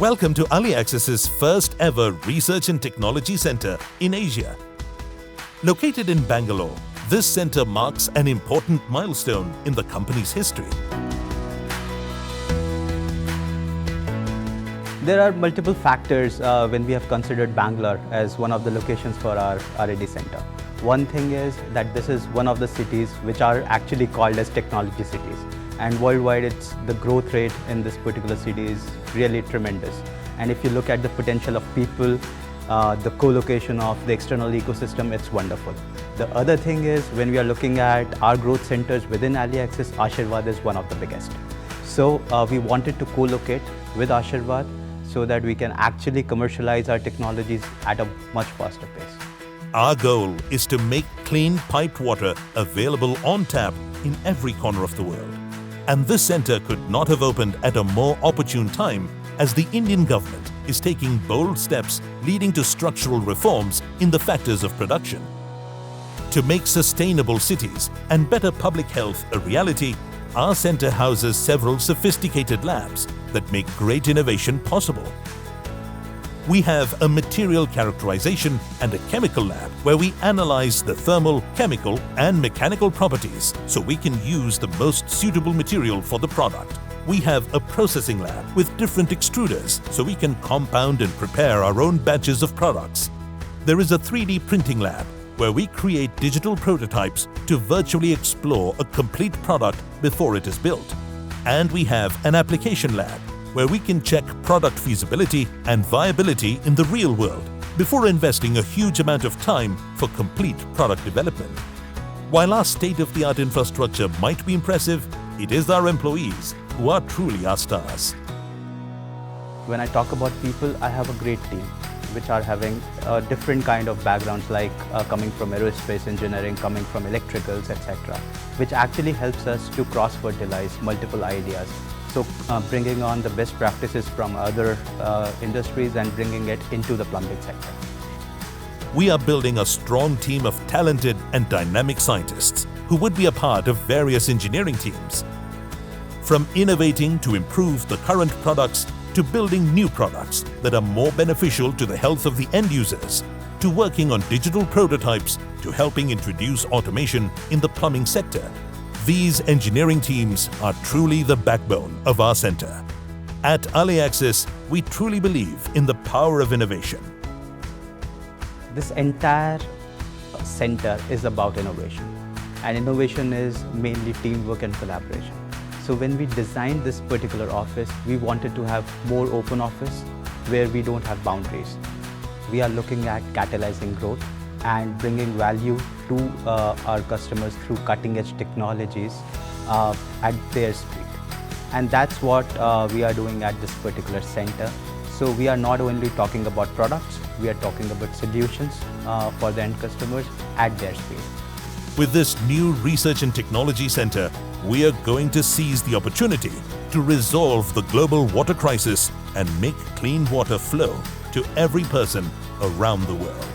Welcome to AliAccess's first ever Research and Technology Center in Asia. Located in Bangalore, this center marks an important milestone in the company's history. There are multiple factors when we have considered Bangalore as one of the locations for our R&D center. One thing is that this is one of the cities which are actually called as technology cities. And worldwide, the growth rate in this particular city is really tremendous. And if you look at the potential of people, the co-location of the external ecosystem, it's wonderful. The other thing is when we are looking at our growth centers within AliAccess, Ashirvad is one of the biggest. So we wanted to co-locate with Ashirvad so that we can actually commercialize our technologies at a much faster pace. Our goal is to make clean piped water available on tap in every corner of the world. And this center could not have opened at a more opportune time, as the Indian government is taking bold steps leading to structural reforms in the factors of production. To make sustainable cities and better public health a reality, our center houses several sophisticated labs that make great innovation possible. We have a material characterization and a chemical lab where we analyze the thermal, chemical and mechanical properties so we can use the most suitable material for the product. We have a processing lab with different extruders so we can compound and prepare our own batches of products. There is a 3D printing lab where we create digital prototypes to virtually explore a complete product before it is built. And we have an application lab where we can check product feasibility and viability in the real world before investing a huge amount of time for complete product development. While our state-of-the-art infrastructure might be impressive, it is our employees who are truly our stars. When I talk about people, I have a great team which are having different kind of backgrounds, like coming from aerospace engineering, coming from electricals, etc., which actually helps us to cross-fertilize multiple ideas. So bringing on the best practices from other industries and bringing it into the plumbing sector. We are building a strong team of talented and dynamic scientists who would be a part of various engineering teams. From innovating to improve the current products, to building new products that are more beneficial to the health of the end users, to working on digital prototypes, to helping introduce automation in the plumbing sector. These engineering teams are truly the backbone of our center. At AliAccess, we truly believe in the power of innovation. This entire center is about innovation, and innovation is mainly teamwork and collaboration. So when we designed this particular office, we wanted to have more open office where we don't have boundaries. We are looking at catalyzing growth and bringing value to our customers through cutting-edge technologies at their speed. And that's what we are doing at this particular center. So we are not only talking about products, we are talking about solutions for the end customers at their speed. With this new Research and Technology Center, we are going to seize the opportunity to resolve the global water crisis and make clean water flow to every person around the world.